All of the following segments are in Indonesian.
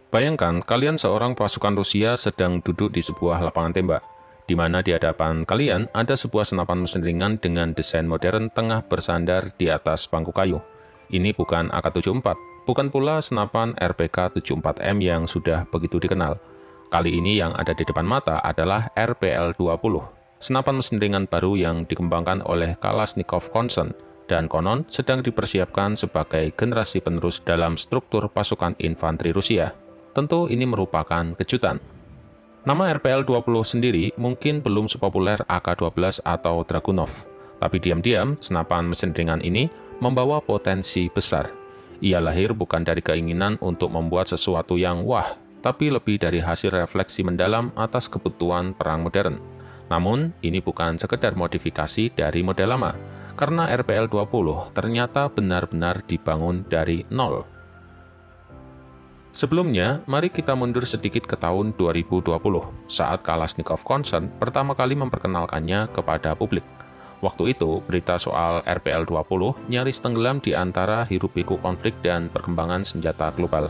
Bayangkan kalian seorang pasukan Rusia sedang duduk di sebuah lapangan tembak, di mana di hadapan kalian ada sebuah senapan mesin ringan dengan desain modern tengah bersandar di atas bangku kayu. Ini bukan AK-74, bukan pula senapan RPK-74M yang sudah begitu dikenal. Kali ini yang ada di depan mata adalah RPL-20, senapan mesin ringan baru yang dikembangkan oleh Kalashnikov Concern, dan konon sedang dipersiapkan sebagai generasi penerus dalam struktur pasukan infanteri Rusia. Tentu ini merupakan kejutan. Nama RPL-20 sendiri mungkin belum sepopuler AK-12 atau Dragunov, tapi diam-diam senapan mesin ringan ini membawa potensi besar. Ia lahir bukan dari keinginan untuk membuat sesuatu yang wah, tapi lebih dari hasil refleksi mendalam atas kebutuhan perang modern. Namun, ini bukan sekedar modifikasi dari model lama, karena RPL-20 ternyata benar-benar dibangun dari nol. Sebelumnya, mari kita mundur sedikit ke tahun 2020, saat Kalashnikov Concern pertama kali memperkenalkannya kepada publik. Waktu itu, berita soal RPL-20 nyaris tenggelam di antara hiruk-pikuk konflik dan perkembangan senjata global.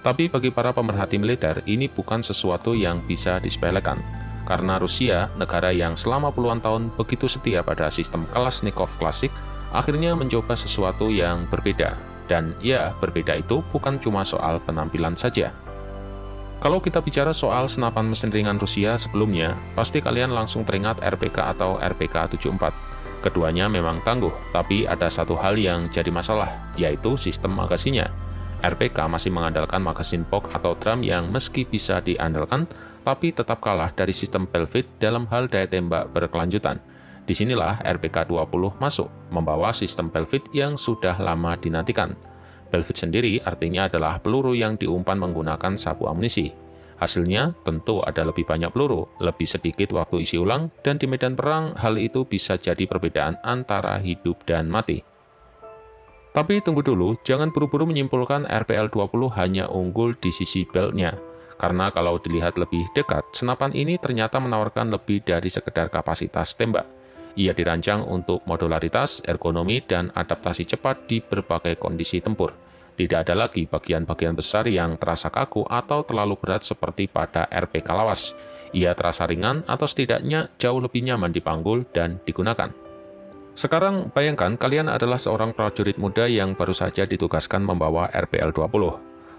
Tapi bagi para pemerhati militer, ini bukan sesuatu yang bisa disepelekan. Karena Rusia, negara yang selama puluhan tahun begitu setia pada sistem Kalashnikov klasik, akhirnya mencoba sesuatu yang berbeda. Dan ya, berbeda itu bukan cuma soal penampilan saja. Kalau kita bicara soal senapan mesin ringan Rusia sebelumnya, pasti kalian langsung teringat RPK atau RPK-74. Keduanya memang tangguh, tapi ada satu hal yang jadi masalah, yaitu sistem magasinya. RPK masih mengandalkan magasin POK atau drum yang meski bisa diandalkan, tapi tetap kalah dari sistem Belfit dalam hal daya tembak berkelanjutan. Disinilah RPK-20 masuk, membawa sistem Belfit yang sudah lama dinantikan. Belfit sendiri artinya adalah peluru yang diumpan menggunakan sabu amunisi. Hasilnya tentu ada lebih banyak peluru, lebih sedikit waktu isi ulang, dan di medan perang hal itu bisa jadi perbedaan antara hidup dan mati. Tapi tunggu dulu, jangan buru-buru menyimpulkan RPL-20 hanya unggul di sisi beltnya. Karena kalau dilihat lebih dekat, senapan ini ternyata menawarkan lebih dari sekedar kapasitas tembak. Ia dirancang untuk modularitas, ergonomi, dan adaptasi cepat di berbagai kondisi tempur. Tidak ada lagi bagian-bagian besar yang terasa kaku atau terlalu berat seperti pada RPK lawas. Ia terasa ringan atau setidaknya jauh lebih nyaman dipanggul dan digunakan. Sekarang bayangkan kalian adalah seorang prajurit muda yang baru saja ditugaskan membawa RPL-20.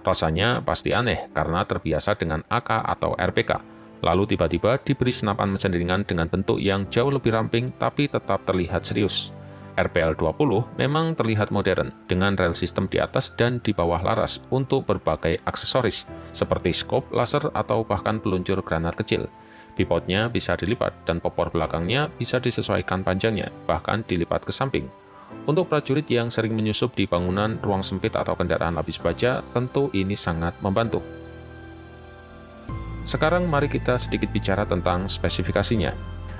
Rasanya pasti aneh karena terbiasa dengan AK atau RPK. Lalu tiba-tiba diberi senapan mesin ringan dengan bentuk yang jauh lebih ramping tapi tetap terlihat serius. RPL-20 memang terlihat modern dengan rel sistem di atas dan di bawah laras untuk berbagai aksesoris seperti skop, laser, atau bahkan peluncur granat kecil. Pivotnya bisa dilipat dan popor belakangnya bisa disesuaikan panjangnya, bahkan dilipat ke samping. Untuk prajurit yang sering menyusup di bangunan, ruang sempit, atau kendaraan lapis baja, tentu ini sangat membantu. Sekarang mari kita sedikit bicara tentang spesifikasinya.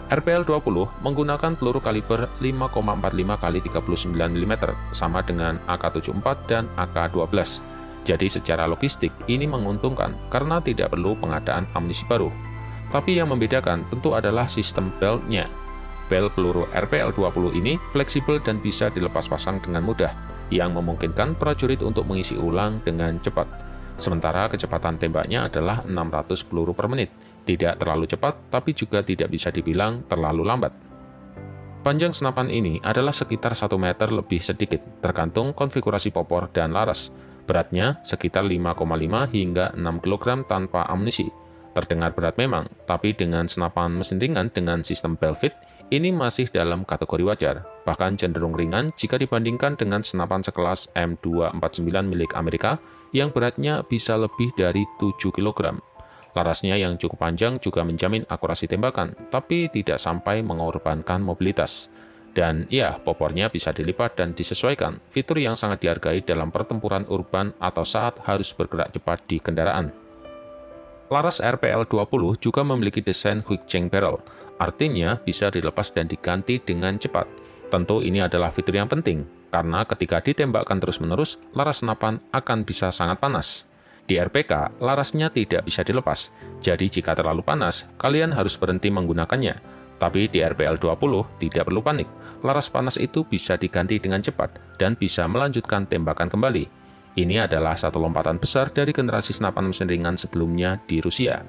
RPL-20 menggunakan peluru kaliber 5,45 x 39 mm, sama dengan AK-74 dan AK-12. Jadi secara logistik ini menguntungkan karena tidak perlu pengadaan amunisi baru. Tapi yang membedakan tentu adalah sistem beltnya. Belt peluru RPL-20 ini fleksibel dan bisa dilepas pasang dengan mudah, yang memungkinkan prajurit untuk mengisi ulang dengan cepat. Sementara kecepatan tembaknya adalah 600 peluru per menit. Tidak terlalu cepat, tapi juga tidak bisa dibilang terlalu lambat. Panjang senapan ini adalah sekitar 1 meter lebih sedikit, tergantung konfigurasi popor dan laras. Beratnya sekitar 5,5 hingga 6 kg tanpa amunisi. Terdengar berat memang, tapi dengan senapan mesin ringan dengan sistem Belfit, ini masih dalam kategori wajar, bahkan cenderung ringan jika dibandingkan dengan senapan sekelas M249 milik Amerika yang beratnya bisa lebih dari 7 kg. Larasnya yang cukup panjang juga menjamin akurasi tembakan, tapi tidak sampai mengorbankan mobilitas. Dan ya, popornya bisa dilipat dan disesuaikan, fitur yang sangat dihargai dalam pertempuran urban atau saat harus bergerak cepat di kendaraan. Laras RPL-20 juga memiliki desain quick change barrel, artinya bisa dilepas dan diganti dengan cepat. Tentu ini adalah fitur yang penting, karena ketika ditembakkan terus-menerus, laras senapan akan bisa sangat panas. Di RPK, larasnya tidak bisa dilepas, jadi jika terlalu panas, kalian harus berhenti menggunakannya. Tapi di RPL-20 tidak perlu panik, laras panas itu bisa diganti dengan cepat dan bisa melanjutkan tembakan kembali. Ini adalah satu lompatan besar dari generasi senapan mesin ringan sebelumnya di Rusia.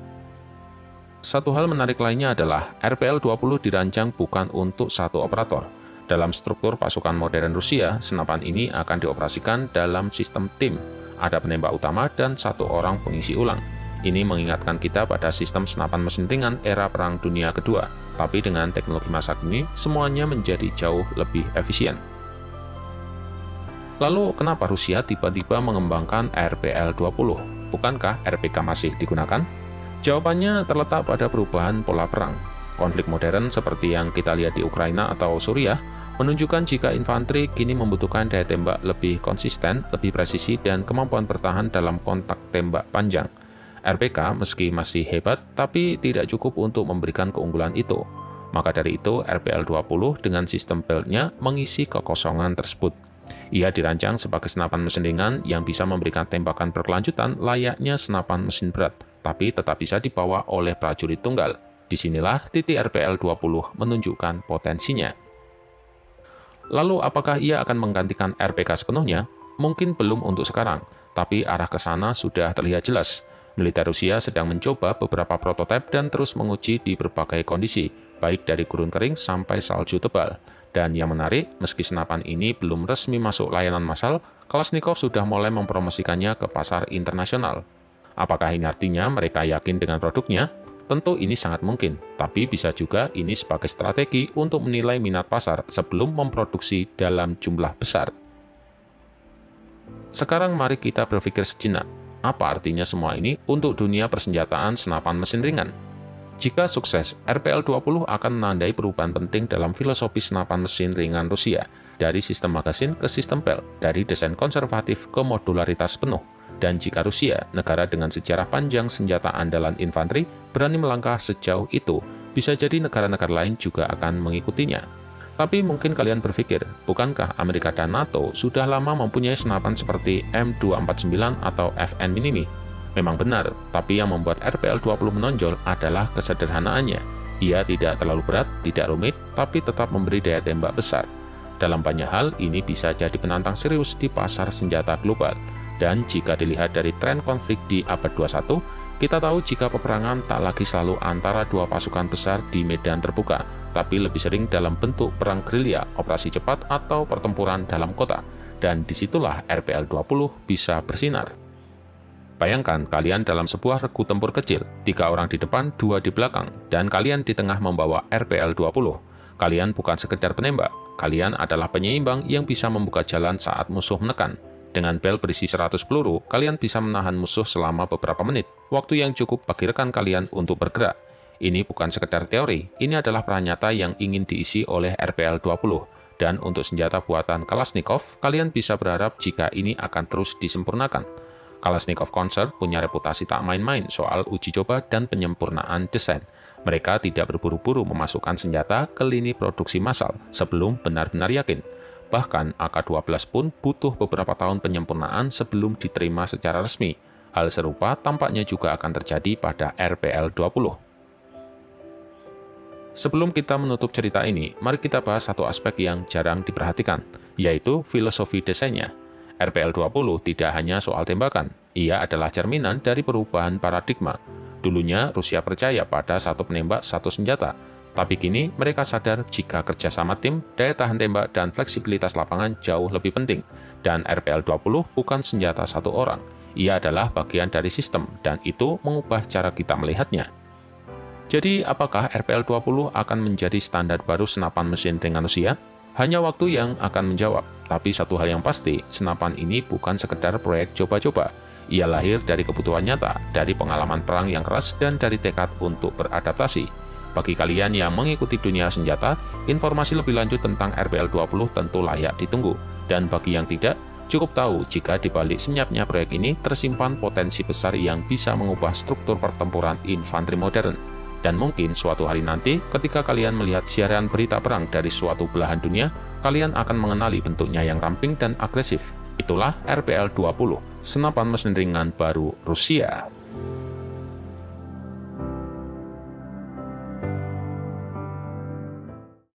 Satu hal menarik lainnya adalah RPL-20 dirancang bukan untuk satu operator. Dalam struktur pasukan modern Rusia, senapan ini akan dioperasikan dalam sistem tim. Ada penembak utama dan satu orang pengisi ulang. Ini mengingatkan kita pada sistem senapan mesin ringan era Perang Dunia Kedua. Tapi dengan teknologi masa kini, semuanya menjadi jauh lebih efisien. Lalu, kenapa Rusia tiba-tiba mengembangkan RPL-20? Bukankah RPK masih digunakan? Jawabannya terletak pada perubahan pola perang. Konflik modern seperti yang kita lihat di Ukraina atau Suriah menunjukkan jika infanteri kini membutuhkan daya tembak lebih konsisten, lebih presisi, dan kemampuan bertahan dalam kontak tembak panjang. RPK meski masih hebat, tapi tidak cukup untuk memberikan keunggulan itu. Maka dari itu, RPL-20 dengan sistem belt-nya mengisi kekosongan tersebut. Ia dirancang sebagai senapan mesin ringan yang bisa memberikan tembakan berkelanjutan layaknya senapan mesin berat, tapi tetap bisa dibawa oleh prajurit tunggal. Disinilah titik RPL-20 menunjukkan potensinya. Lalu apakah ia akan menggantikan RPK sepenuhnya? Mungkin belum untuk sekarang, tapi arah ke sana sudah terlihat jelas. Militer Rusia sedang mencoba beberapa prototipe dan terus menguji di berbagai kondisi, baik dari gurun kering sampai salju tebal. Dan yang menarik, meski senapan ini belum resmi masuk layanan massal, Kalashnikov sudah mulai mempromosikannya ke pasar internasional. Apakah ini artinya mereka yakin dengan produknya? Tentu ini sangat mungkin, tapi bisa juga ini sebagai strategi untuk menilai minat pasar sebelum memproduksi dalam jumlah besar. Sekarang mari kita berpikir sejenak, apa artinya semua ini untuk dunia persenjataan senapan mesin ringan? Jika sukses, RPL-20 akan menandai perubahan penting dalam filosofi senapan mesin ringan Rusia, dari sistem magasin ke sistem belt, dari desain konservatif ke modularitas penuh. Dan jika Rusia, negara dengan sejarah panjang senjata andalan infanteri, berani melangkah sejauh itu, bisa jadi negara-negara lain juga akan mengikutinya. Tapi mungkin kalian berpikir, bukankah Amerika dan NATO sudah lama mempunyai senapan seperti M249 atau FN Minimi? Memang benar, tapi yang membuat RPL-20 menonjol adalah kesederhanaannya. Ia tidak terlalu berat, tidak rumit, tapi tetap memberi daya tembak besar. Dalam banyak hal, ini bisa jadi penantang serius di pasar senjata global. Dan jika dilihat dari tren konflik di abad 21, kita tahu jika peperangan tak lagi selalu antara dua pasukan besar di medan terbuka, tapi lebih sering dalam bentuk perang gerilya, operasi cepat, atau pertempuran dalam kota. Dan disitulah RPL-20 bisa bersinar. Bayangkan kalian dalam sebuah regu tempur kecil, 3 orang di depan, 2 di belakang, dan kalian di tengah membawa RPL-20. Kalian bukan sekedar penembak, kalian adalah penyeimbang yang bisa membuka jalan saat musuh menekan. Dengan bel berisi 100 peluru, kalian bisa menahan musuh selama beberapa menit, waktu yang cukup bagi rekan kalian untuk bergerak. Ini bukan sekedar teori, ini adalah peran nyata yang ingin diisi oleh RPL-20. Dan untuk senjata buatan Kalashnikov, kalian bisa berharap jika ini akan terus disempurnakan. Kalashnikov Concert punya reputasi tak main-main soal uji coba dan penyempurnaan desain. Mereka tidak berburu-buru memasukkan senjata ke lini produksi massal sebelum benar-benar yakin. Bahkan AK-12 pun butuh beberapa tahun penyempurnaan sebelum diterima secara resmi. Hal serupa tampaknya juga akan terjadi pada RPL-20. Sebelum kita menutup cerita ini, mari kita bahas satu aspek yang jarang diperhatikan, yaitu filosofi desainnya. RPL-20 tidak hanya soal tembakan, ia adalah cerminan dari perubahan paradigma. Dulunya, Rusia percaya pada satu penembak, satu senjata. Tapi kini, mereka sadar jika kerjasama tim, daya tahan tembak, dan fleksibilitas lapangan jauh lebih penting. Dan RPL-20 bukan senjata satu orang. Ia adalah bagian dari sistem, dan itu mengubah cara kita melihatnya. Jadi, apakah RPL-20 akan menjadi standar baru senapan mesin ringan Rusia? Hanya waktu yang akan menjawab. Tapi satu hal yang pasti, senapan ini bukan sekedar proyek coba-coba. Ia lahir dari kebutuhan nyata, dari pengalaman perang yang keras, dan dari tekad untuk beradaptasi. Bagi kalian yang mengikuti dunia senjata, informasi lebih lanjut tentang RPL-20 tentu layak ditunggu. Dan bagi yang tidak, cukup tahu jika di balik senyapnya proyek ini tersimpan potensi besar yang bisa mengubah struktur pertempuran infanteri modern. Dan mungkin suatu hari nanti, ketika kalian melihat siaran berita perang dari suatu belahan dunia, kalian akan mengenali bentuknya yang ramping dan agresif. Itulah RPL-20, senapan mesin ringan baru Rusia.